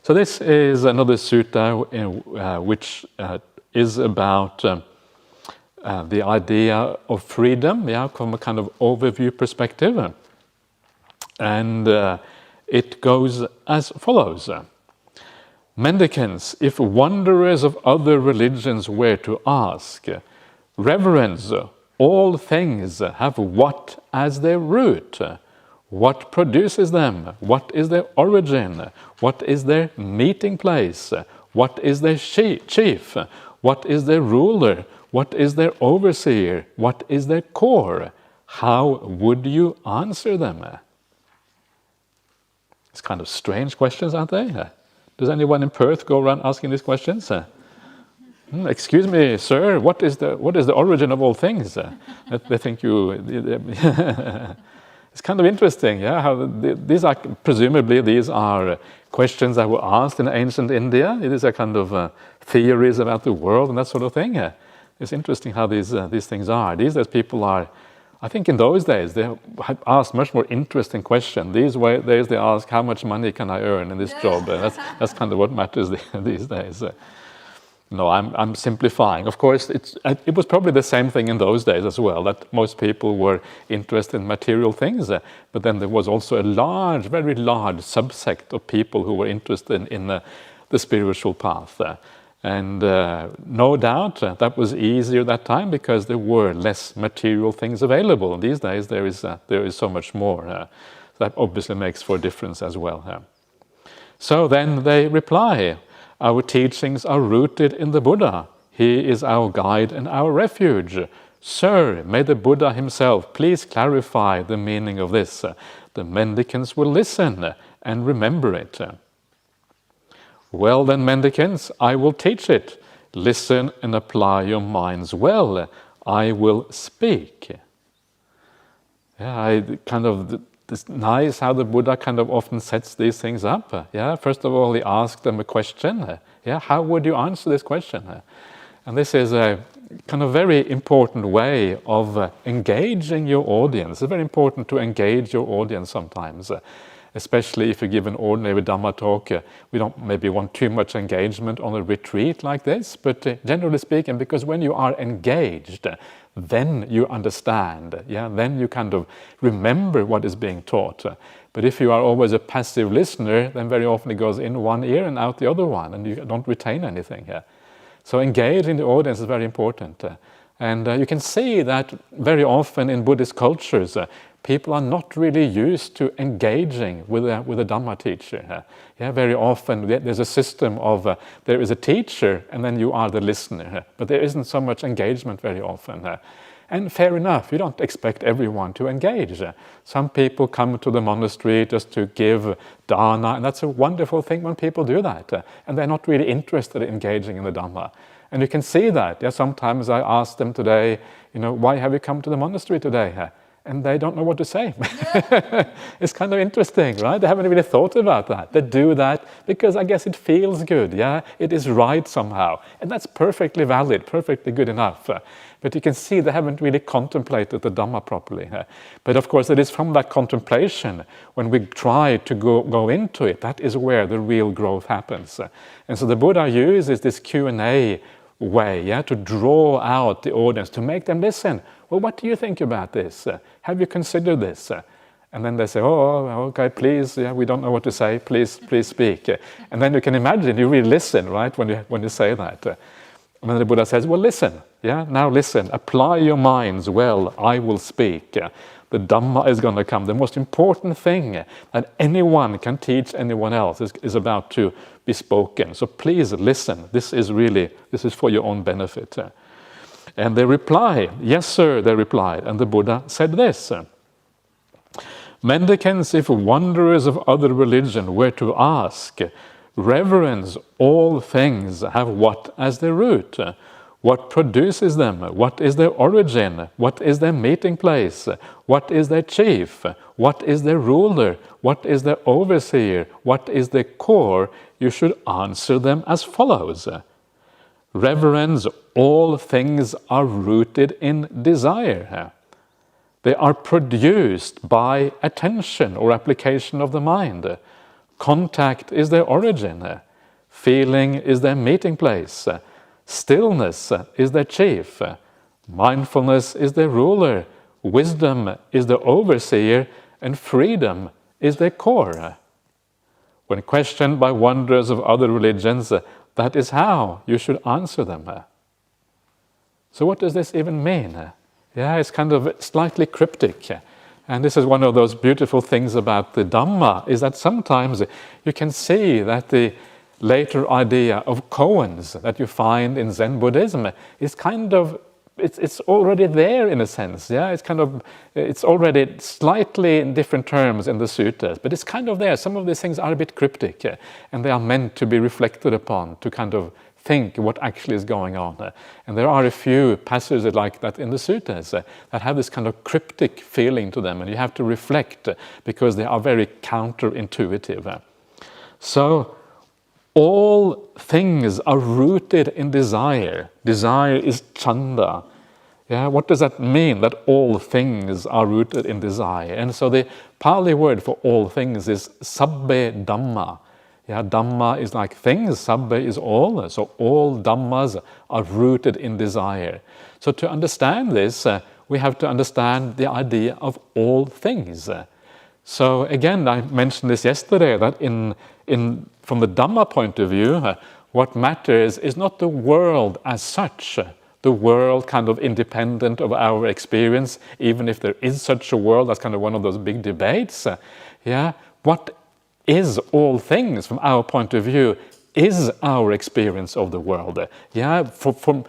So this is another sutta which is about the idea of freedom, from a kind of overview perspective. And it goes as follows. Mendicants, if wanderers of other religions were to ask, reverence, all things have what as their root? What produces them? What is their origin? What is their meeting place? What is their chief? What is their ruler? What is their overseer? What is their core? How would you answer them? It's kind of strange questions, aren't they? Does anyone in Perth go around asking these questions? Excuse me, sir, what is the origin of all things? They think you... It's kind of interesting, how these are, presumably these are questions that were asked in ancient India. It is a kind of theories about the world and that sort of thing. It's interesting how these things are. These days people are, I think in those days they asked much more interesting questions. These days they ask, how much money can I earn in this job? That's kind of what matters these days. No, I'm simplifying. Of course, it was probably the same thing in those days as well, that most people were interested in material things, but then there was also a very large subsect of people who were interested in the spiritual path. And no doubt that was easier that time because there were less material things available. These days there is so much more. That obviously makes for a difference as well. So then they reply, our teachings are rooted in the Buddha. He is our guide and our refuge. Sir, may the Buddha himself please clarify the meaning of this. The mendicants will listen and remember it. Well then, mendicants, I will teach it. Listen and apply your minds well. I will speak. Yeah, it's nice how the Buddha kind of often sets these things up. Yeah, first of all, he asked them a question. Yeah, how would you answer this question? And this is a kind of very important way of engaging your audience. It's very important to engage your audience sometimes, especially if you give an ordinary Dhamma talk. We don't maybe want too much engagement on a retreat like this, but generally speaking, because when you are engaged, then you understand, yeah, then you kind of remember what is being taught. But if you are always a passive listener, then very often it goes in one ear and out the other one, and you don't retain anything here. So engaging the audience is very important. And you can see that very often in Buddhist cultures, people are not really used to engaging with a Dhamma teacher. Yeah, very often there's a system of there is a teacher and then you are the listener, but there isn't so much engagement very often. And fair enough, you don't expect everyone to engage. Some people come to the monastery just to give dana, and that's a wonderful thing when people do that. And they're not really interested in engaging in the Dhamma. And you can see that. Yeah, sometimes I ask them today, why have you come to the monastery today? And they don't know what to say. It's kind of interesting, right? They haven't really thought about that. They do that because I guess it feels good, yeah? It is right somehow. And that's perfectly valid, perfectly good enough. But you can see they haven't really contemplated the Dhamma properly. But of course, it is from that contemplation, when we try to go into it, that is where the real growth happens. And so the Buddha uses this Q&A way, yeah, to draw out the audience, to make them listen. Well, what do you think about this? Have you considered this? And then they say, oh, okay, please, yeah, we don't know what to say, please speak. And then you can imagine, you really listen, right, when you say that. And then the Buddha says, well, listen, yeah, now listen, apply your minds well, I will speak. The Dhamma is going to come. The most important thing that anyone can teach anyone else is about to be spoken. So please listen. This is for your own benefit. And they reply, yes, sir, they replied. And the Buddha said this, mendicants, if wanderers of other religion were to ask, reverence all things have what as their root? What produces them? What is their origin? What is their meeting place? What is their chief? What is their ruler? What is their overseer? What is their core? You should answer them as follows. Reverence, all things are rooted in desire. They are produced by attention or application of the mind. Contact is their origin. Feeling is their meeting place. Stillness is their chief. Mindfulness is their ruler. Wisdom is their overseer. And freedom is their core. When questioned by wanderers of other religions, that is how you should answer them. So what does this even mean? Yeah, it's kind of slightly cryptic. And this is one of those beautiful things about the Dhamma, is that sometimes you can see that the later idea of koans that you find in Zen Buddhism is kind of, it's already there in a sense, yeah? It's already slightly in different terms in the suttas, but it's kind of there. Some of these things are a bit cryptic, and they are meant to be reflected upon, to kind of think what actually is going on. And there are a few passages like that in the suttas that have this kind of cryptic feeling to them, and you have to reflect because they are very counterintuitive. So, all things are rooted in desire. Desire is chanda. Yeah, what does that mean, that all things are rooted in desire? And so the Pali word for all things is sabbe dhamma. Yeah, dhamma is like things, sabbe is all. So all dhammas are rooted in desire. So to understand this, we have to understand the idea of all things. So again, I mentioned this yesterday, that from the Dhamma point of view, what matters is not the world as such, the world kind of independent of our experience, even if there is such a world. That's kind of one of those big debates. Yeah, what is all things from our point of view is our experience of the world. Yeah, from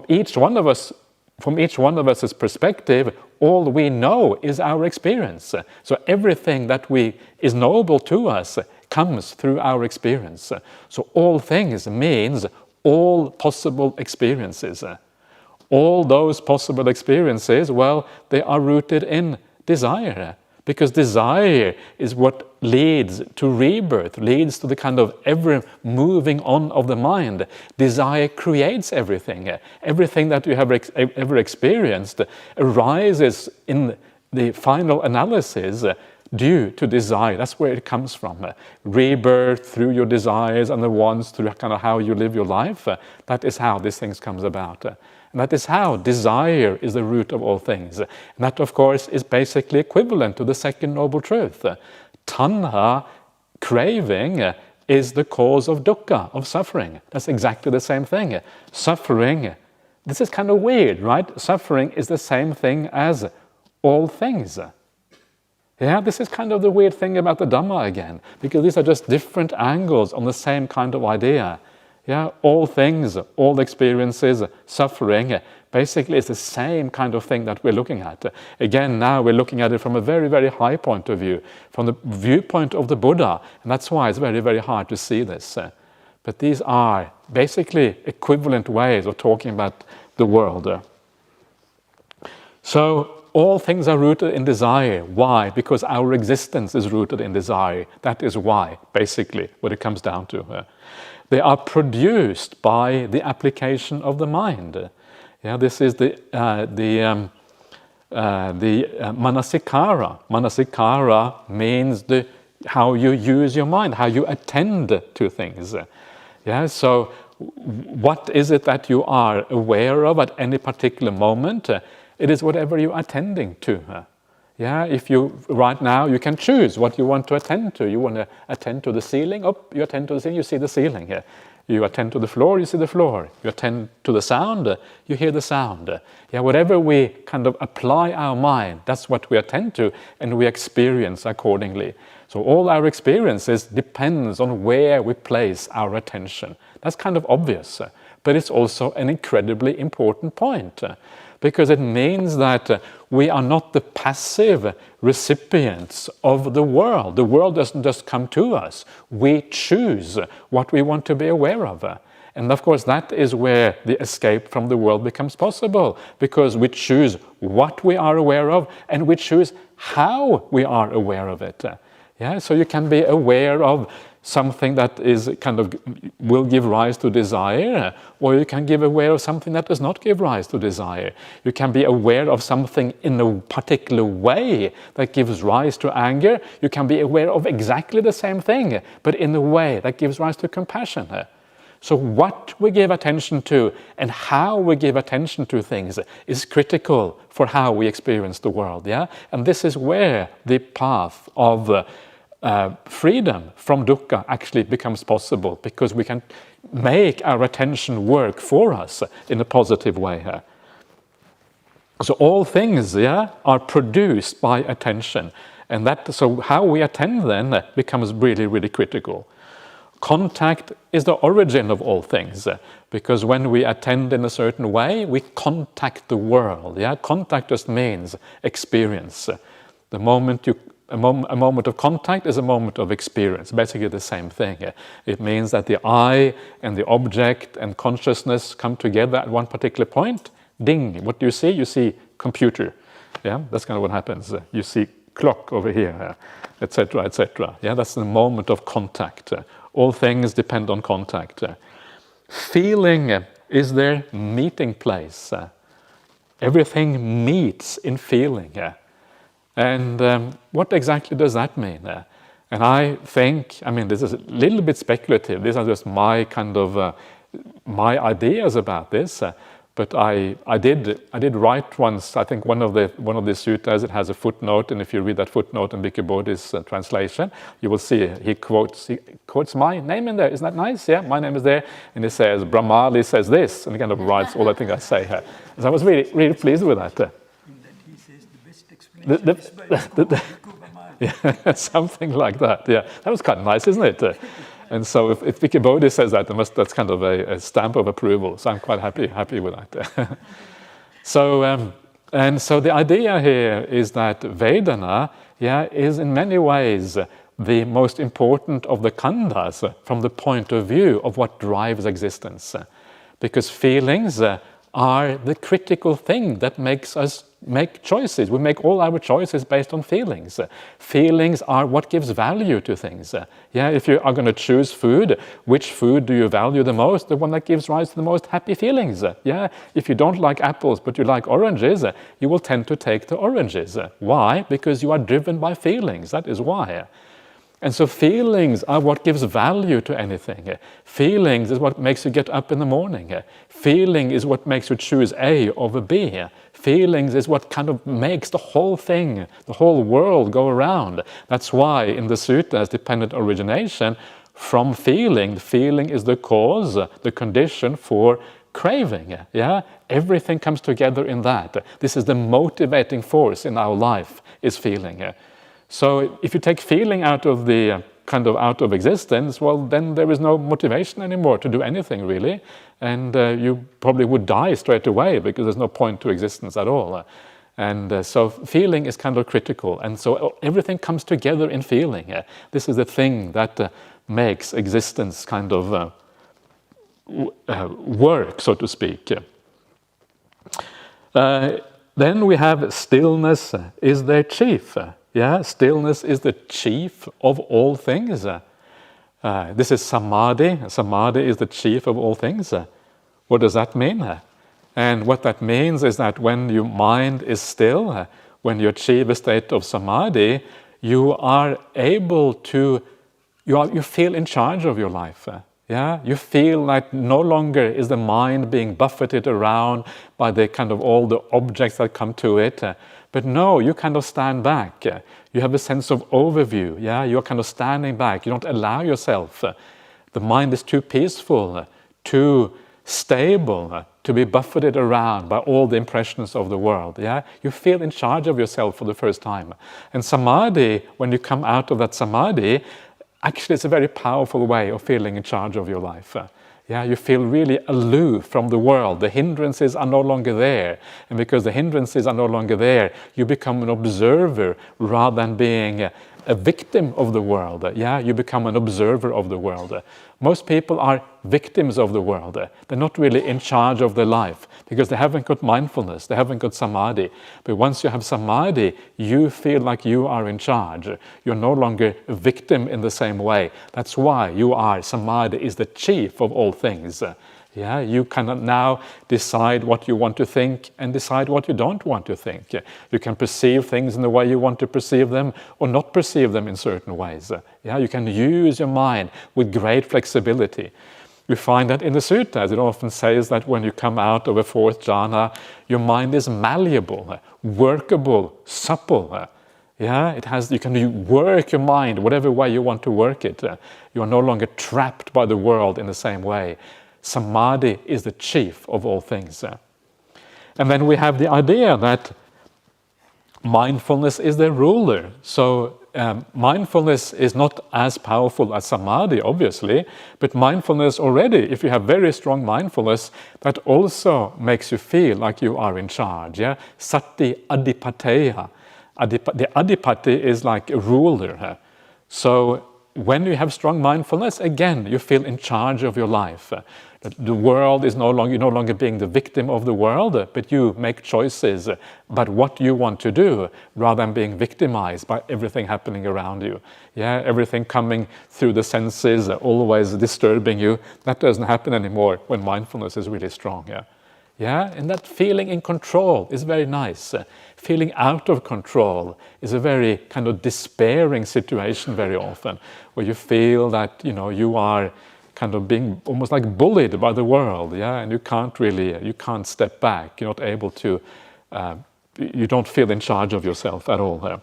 each one of us. From each one of us' perspective, all we know is our experience. So everything that is knowable to us comes through our experience. So all things means all possible experiences. All those possible experiences, well, they are rooted in desire. Because desire is what leads to rebirth, leads to the kind of ever moving on of the mind. Desire creates everything. Everything that you have ever experienced arises in the final analysis due to desire. That's where it comes from. Rebirth through your desires and the ones through kind of how you live your life. That is how these things comes about. And that is how desire is the root of all things. And that, of course, is basically equivalent to the second noble truth. Tanha, craving, is the cause of dukkha, of suffering. That's exactly the same thing. Suffering, this is kind of weird, right? Suffering is the same thing as all things. Yeah, this is kind of the weird thing about the Dhamma again, because these are just different angles on the same kind of idea. Yeah, all things, all experiences, suffering, basically is the same kind of thing that we're looking at. Again, now we're looking at it from a very, very high point of view, from the viewpoint of the Buddha, and that's why it's very, very hard to see this. But these are basically equivalent ways of talking about the world. So, all things are rooted in desire. Why? Because our existence is rooted in desire. That is why, basically, what it comes down to. They are produced by the application of the mind. Yeah, this is the manasikara. Manasikara means how you use your mind, how you attend to things. Yeah, so what is it that you are aware of at any particular moment? It is whatever you're attending to. Yeah, if you, right now, you can choose what you want to attend to. You want to attend to the ceiling, you attend to the ceiling, you see the ceiling. You attend to the floor, you see the floor. You attend to the sound, you hear the sound. Yeah, whatever we kind of apply our mind, that's what we attend to, and we experience accordingly. So all our experiences depends on where we place our attention. That's kind of obvious, but it's also an incredibly important point. Because it means that we are not the passive recipients of the world. The world doesn't just come to us. We choose what we want to be aware of. And of course, that is where the escape from the world becomes possible, because we choose what we are aware of and we choose how we are aware of it. Yeah, so you can be aware of something that is kind of will give rise to desire, or you can give aware of something that does not give rise to desire. You can be aware of something in a particular way that gives rise to anger. You can be aware of exactly the same thing, but in a way that gives rise to compassion. So what we give attention to and how we give attention to things is critical for how we experience the world. Yeah, and this is where the path of freedom from dukkha actually becomes possible, because we can make our attention work for us in a positive way. So all things, are produced by attention, and so how we attend then becomes really, really critical. Contact is the origin of all things, because when we attend in a certain way, we contact the world. Yeah, contact just means experience. The moment a moment of contact is a moment of experience, basically the same thing. It means that the I and the object and consciousness come together at one particular point. Ding, what do you see? You see computer. Yeah, that's kind of what happens. You see clock over here, etc., etc. Yeah, that's the moment of contact. All things depend on contact. Feeling is their meeting place. Everything meets in feeling. And what exactly does that mean? And I think, this is a little bit speculative. These are just my kind of my ideas about this. But I did write once. I think one of the suttas, it has a footnote, and if you read that footnote in Bhikkhu Bodhi's translation, you will see he quotes my name in there. Isn't that nice? Yeah, my name is there, and he says Brahmali says this, and he kind of writes all I think I say here. So I was really, really pleased with that. Yeah, something like that. Yeah, that was kind of nice, isn't it? And so if Bhikkhu Bodhi says that, that's kind of a stamp of approval. So I'm quite happy with that. So the idea here is that Vedana, is in many ways the most important of the khandhas from the point of view of what drives existence. Because feelings are the critical thing that makes us make choices. We make all our choices based on feelings. Feelings are what gives value to things. If you are going to choose food, which food do you value the most? The one that gives rise to the most happy feelings. If you don't like apples but you like oranges, you will tend to take the oranges. Why? Because you are driven by feelings. That is why. And so feelings are what gives value to anything. Feelings is what makes you get up in the morning. Feeling is what makes you choose A over B. Feelings is what kind of makes the whole thing, the whole world go around. That's why in the suttas, dependent origination, from feeling is the cause, the condition for craving. Everything comes together in that. This is the motivating force in our life, is feeling. So if you take feeling out of the out of existence, well, then there is no motivation anymore to do anything really, and you probably would die straight away because there's no point to existence at all. And so feeling is kind of critical, and so everything comes together in feeling. This is the thing that makes existence kind of work, so to speak. Then we have stillness is their chief. Stillness is the chief of all things. This is samadhi. Samadhi is the chief of all things. What does that mean? And what that means is that when your mind is still, when you achieve a state of samadhi, you are able to, you feel in charge of your life. You feel like no longer is the mind being buffeted around by the kind of all the objects that come to it. But no, you kind of stand back. You have a sense of overview. You're kind of standing back. You don't allow yourself. The mind is too peaceful, too stable to be buffeted around by all the impressions of the world. You feel in charge of yourself for the first time. And samadhi, when you come out of that samadhi, actually it's a very powerful way of feeling in charge of your life. You feel really aloof from the world. The hindrances are no longer there. And because the hindrances are no longer there, you become an observer rather than being a victim of the world. You become an observer of the world. Most people are victims of the world. They're not really in charge of their life because they haven't got mindfulness, they haven't got samadhi. But once you have samadhi, you feel like you are in charge. You're no longer a victim in the same way. That's why samadhi is the chief of all things. You cannot now decide what you want to think and decide what you don't want to think. You can perceive things in the way you want to perceive them or not perceive them in certain ways. You can use your mind with great flexibility. You find that in the suttas, it often says that when you come out of a fourth jhana, your mind is malleable, workable, supple. You can work your mind whatever way you want to work it. You are no longer trapped by the world in the same way. Samadhi is the chief of all things. And then we have the idea that mindfulness is the ruler. So mindfulness is not as powerful as samadhi, obviously, but mindfulness already, if you have very strong mindfulness, that also makes you feel like you are in charge. Sati adipateya. The adipati is like a ruler. So when you have strong mindfulness, again, you feel in charge of your life. The world is you're no longer being the victim of the world, but you make choices about what you want to do rather than being victimized by everything happening around you. Everything coming through the senses, always disturbing you. That doesn't happen anymore when mindfulness is really strong. And that feeling in control is very nice. Feeling out of control is a very kind of despairing situation very often, where you feel that you are kind of being almost like bullied by the world, and you can't step back. You're not able to, you don't feel in charge of yourself at all.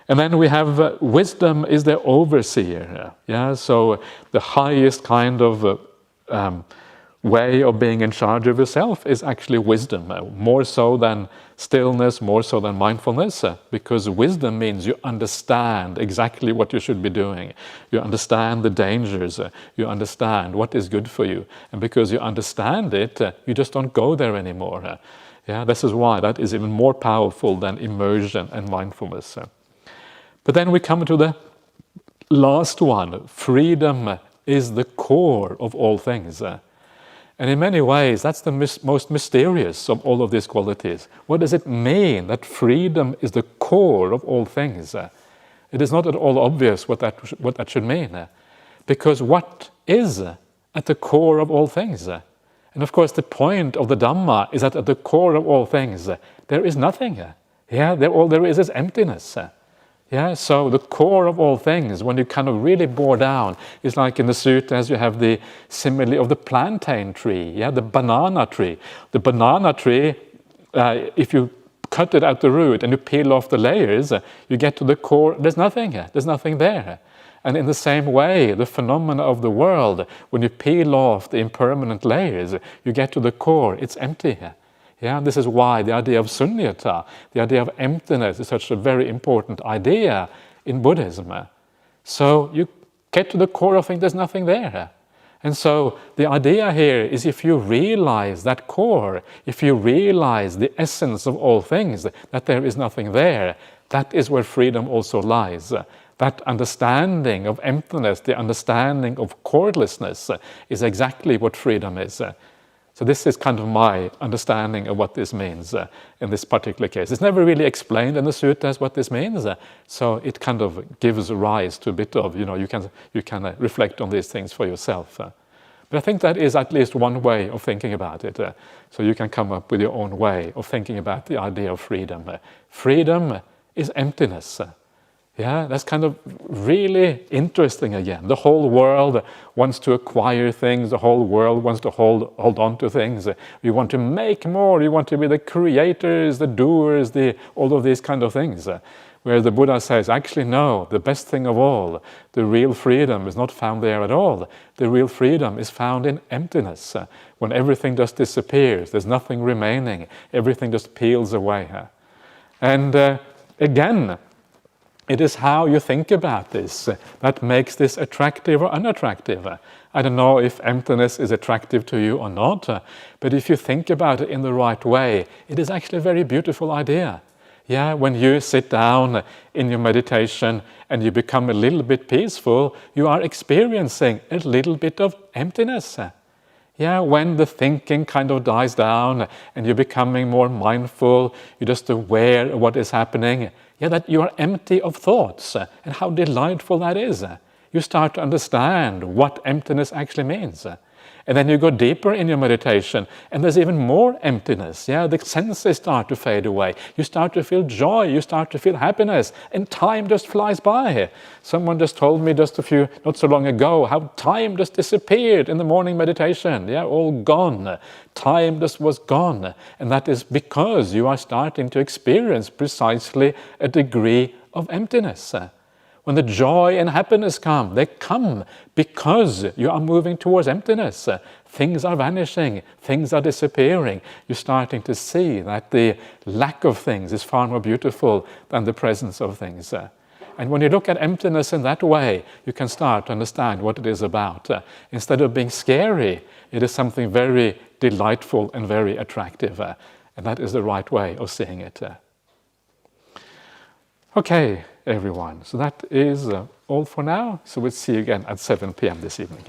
And then we have wisdom is the overseer. So the highest kind of way of being in charge of yourself is actually wisdom, more so than stillness, more so than mindfulness, because wisdom means you understand exactly what you should be doing. You understand the dangers, you understand what is good for you, and because you understand it, you just don't go there anymore. This is why that is even more powerful than immersion and mindfulness. But then we come to the last one, freedom is the core of all things. And in many ways, that's the most mysterious of all of these qualities. What does it mean that freedom is the core of all things? It is not at all obvious what that should mean. Because what is at the core of all things? And of course, the point of the Dhamma is that at the core of all things, there is nothing. All there is emptiness. So the core of all things, when you kind of really bore down, is like in the suttas you have the simile of the plantain tree, the banana tree. The banana tree, if you cut it at the root and you peel off the layers, you get to the core, there's nothing there. And in the same way, the phenomena of the world, when you peel off the impermanent layers, you get to the core, it's empty. This is why the idea of sunyata, the idea of emptiness, is such a very important idea in Buddhism. So you get to the core of things, there's nothing there. And so the idea here is if you realize that core, if you realize the essence of all things, that there is nothing there, that is where freedom also lies. That understanding of emptiness, the understanding of corelessness, is exactly what freedom is. So this is kind of my understanding of what this means in this particular case. It's never really explained in the suttas what this means, so it kind of gives rise to a bit of, you can reflect on these things for yourself. But I think that is at least one way of thinking about it. So you can come up with your own way of thinking about the idea of freedom. Freedom is emptiness. That's kind of really interesting again. The whole world wants to acquire things. The whole world wants to hold on to things. We want to make more. We want to be the creators, the doers, all of these kind of things. Where the Buddha says, actually no, the best thing of all, the real freedom is not found there at all. The real freedom is found in emptiness. When everything just disappears, there's nothing remaining. Everything just peels away. And again, it is how you think about this that makes this attractive or unattractive. I don't know if emptiness is attractive to you or not, but if you think about it in the right way, it is actually a very beautiful idea. When you sit down in your meditation and you become a little bit peaceful, you are experiencing a little bit of emptiness. When the thinking kind of dies down and you're becoming more mindful, you're just aware of what is happening, that you are empty of thoughts, and how delightful that is. You start to understand what emptiness actually means. And then you go deeper in your meditation, and there's even more emptiness. The senses start to fade away. You start to feel joy, you start to feel happiness, and time just flies by. Someone just told me not so long ago, how time just disappeared in the morning meditation. All gone. Time just was gone. And that is because you are starting to experience precisely a degree of emptiness. When the joy and happiness come, they come because you are moving towards emptiness. Things are vanishing, things are disappearing. You're starting to see that the lack of things is far more beautiful than the presence of things. And when you look at emptiness in that way, you can start to understand what it is about. Instead of being scary, it is something very delightful and very attractive. And that is the right way of seeing it. Okay, everyone. So that is all for now. So we'll see you again at 7 p.m. this evening.